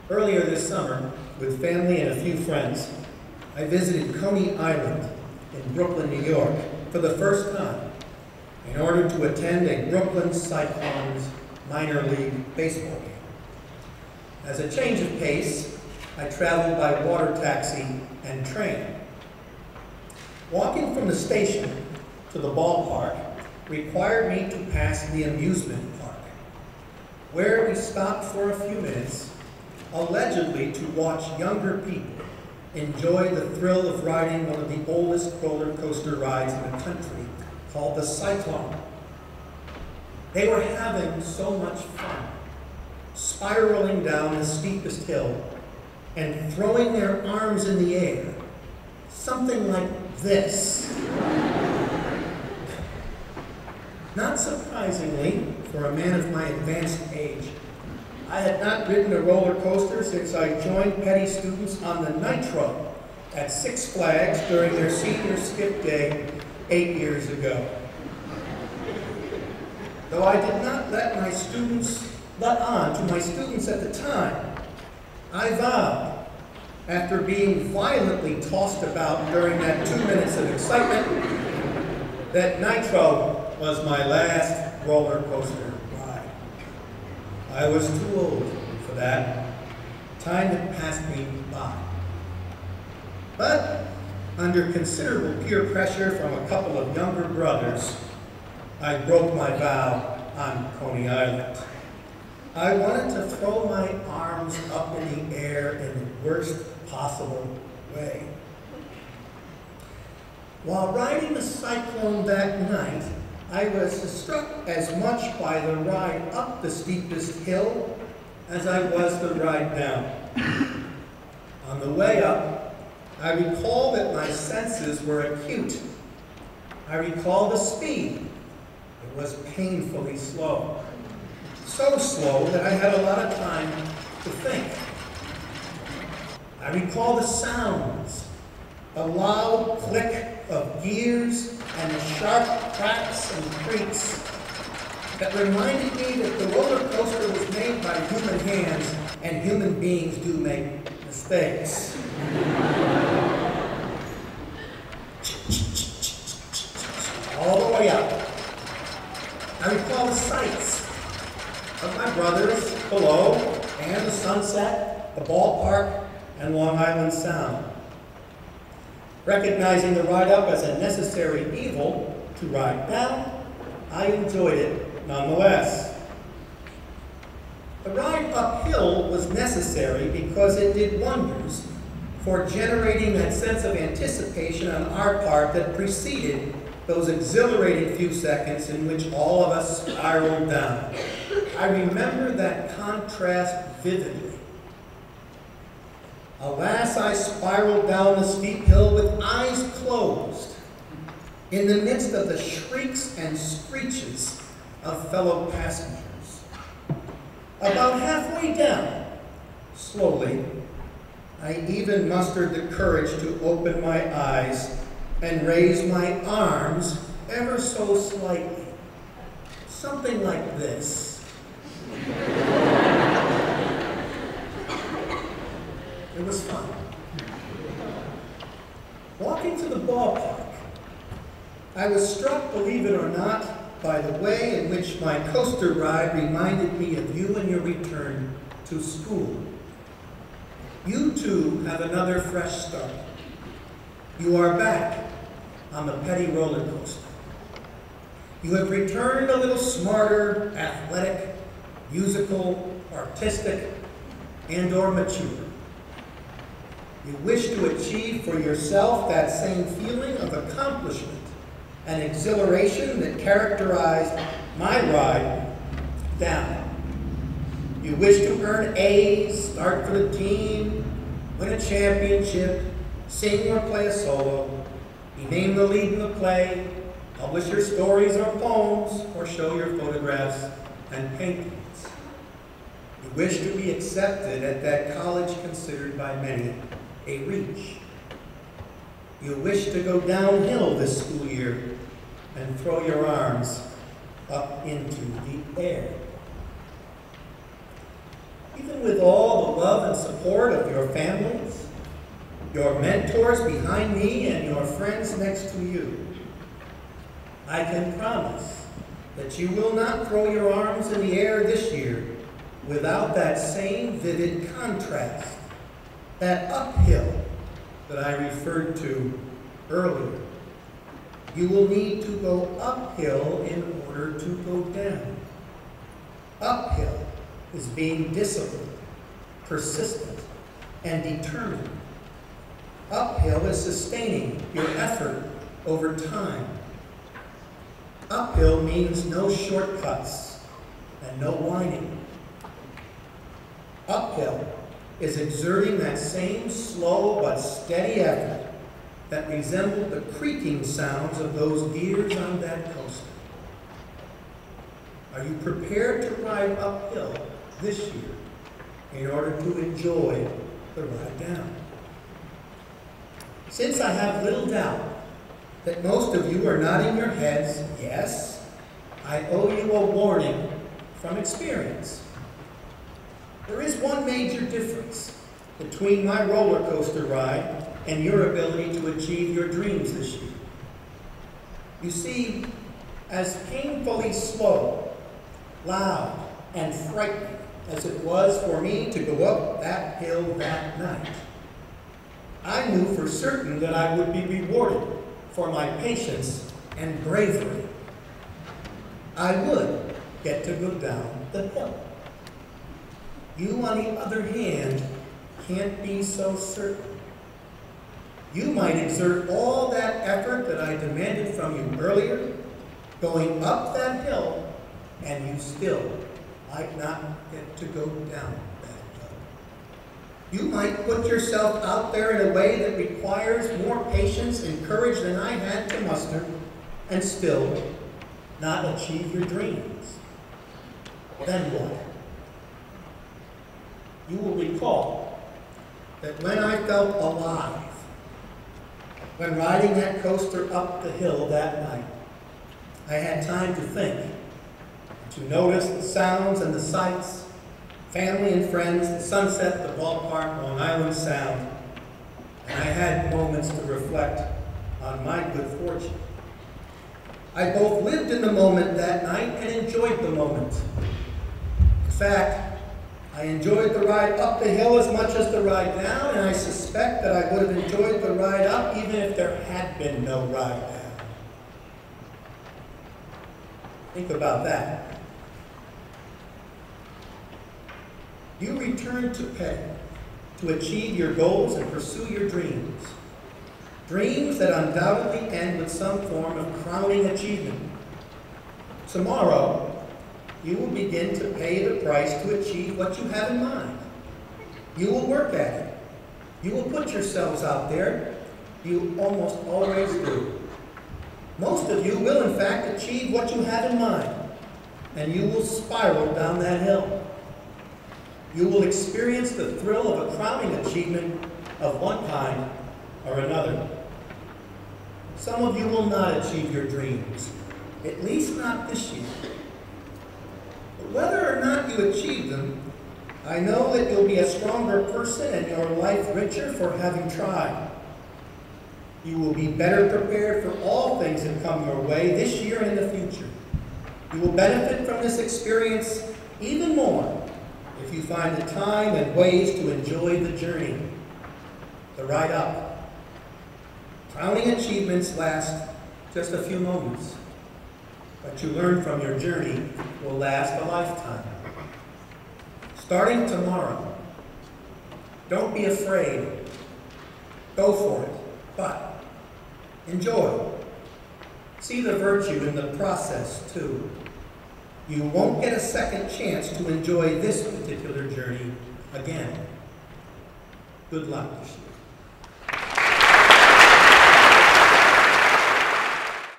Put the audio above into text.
Earlier this summer, with family and a few friends, I visited Coney Island in Brooklyn, New York, for the first time in order to attend a Brooklyn Cyclones minor league baseball game. As a change of pace, I traveled by water taxi and train. Walking from the station to the ballpark required me to pass the amusement park, where we stopped for a few minutes, allegedly to watch younger people enjoy the thrill of riding one of the oldest roller coaster rides in the country, called the Cyclone. They were having so much fun, spiraling down the steepest hill and throwing their arms in the air, something like this. Not surprisingly, for a man of my advanced age, I had not ridden a roller coaster since I joined petty students on the Nitro at Six Flags during their senior skip day 8 years ago. Though I did not let on to my students at the time, I vowed, after being violently tossed about during that 2 minutes of excitement, that Nitro was my last roller coaster ride. I was too old for that. Time had passed me by. But under considerable peer pressure from a couple of younger brothers, I broke my vow on Coney Island. I wanted to throw my arms up in the air in the worst possible way. While riding the Cyclone that night, I was struck as much by the ride up the steepest hill as I was the ride down. On the way up, I recall that my senses were acute. I recall the speed. It was painfully slow. So slow that I had a lot of time to think. I recall the sounds, the loud click of gears and the sharp cracks and creaks that reminded me that the roller coaster was made by human hands and human beings do make mistakes. All the way up. I recall the sights of my brothers below and the sunset, the ballpark, and Long Island Sound. Recognizing the ride up as a necessary evil to ride down, I enjoyed it nonetheless. The ride uphill was necessary because it did wonders for generating that sense of anticipation on our part that preceded those exhilarating few seconds in which all of us spiraled down. I remember that contrast vividly. Alas, I spiraled down the steep hill with eyes closed, in the midst of the shrieks and screeches of fellow passengers. About halfway down, slowly, I even mustered the courage to open my eyes and raise my arms ever so slightly. Something like this. It was fun. Walking to the ballpark, I was struck, believe it or not, by the way in which my coaster ride reminded me of you and your return to school. You too have another fresh start. You are back on the petty roller coaster. You have returned a little smarter, athletic, musical, artistic, and/or mature. You wish to achieve for yourself that same feeling of accomplishment and exhilaration that characterized my ride down. You wish to earn A's, start for the team, win a championship, sing or play a solo, be named the lead in the play, publish your stories or poems, or show your photographs and paintings. You wish to be accepted at that college considered by many a reach. You wish to go downhill this school year and throw your arms up into the air. Even even with all the love and support of your families, your mentors behind me, and your friends next to you, I can promise that you will not throw your arms in the air this year without that same vivid contrast, that uphill that I referred to earlier. You will need to go uphill in order to go down. Uphill is being disciplined, persistent, and determined. Uphill is sustaining your effort over time. Uphill means no shortcuts and no whining. Uphill is exerting that same slow but steady effort that resembled the creaking sounds of those gears on that coaster. Are you prepared to ride uphill this year in order to enjoy the ride down? Since I have little doubt that most of you are nodding your heads, yes, I owe you a warning from experience. There is one major difference between my roller coaster ride and your ability to achieve your dreams this year. You see, as painfully slow, loud, and frightening as it was for me to go up that hill that night, I knew for certain that I would be rewarded for my patience and bravery. I would get to go down the hill. You, on the other hand, can't be so certain. You might exert all that effort that I demanded from you earlier, going up that hill, and you still might not get to go down that hill. You might put yourself out there in a way that requires more patience and courage than I had to muster, and still not achieve your dreams. Then what? You will recall that when I felt alive, when riding that coaster up the hill that night, I had time to think, to notice the sounds and the sights, family and friends, the sunset, the ballpark, Long Island Sound, and I had moments to reflect on my good fortune. I both lived in the moment that night and enjoyed the moment. In fact, I enjoyed the ride up the hill as much as the ride down, and I suspect that I would have enjoyed the ride up even if there had been no ride down. Think about that. You return to pay to achieve your goals and pursue your dreams. Dreams that undoubtedly end with some form of crowning achievement. Tomorrow, you will begin to pay the price to achieve what you have in mind. You will work at it. You will put yourselves out there. You almost always do. Most of you will, in fact, achieve what you have in mind, and you will spiral down that hill. You will experience the thrill of a crowning achievement of one kind or another. Some of you will not achieve your dreams, at least not this year. But whether or not you achieve them, I know that you'll be a stronger person and your life richer for having tried. You will be better prepared for all things that come your way this year and in the future. You will benefit from this experience even more if you find the time and ways to enjoy the journey, the ride up. Crowning achievements last just a few moments. What you learn from your journey will last a lifetime. Starting tomorrow, don't be afraid. Go for it, but enjoy. See the virtue in the process, too. You won't get a second chance to enjoy this particular journey again. Good luck this year.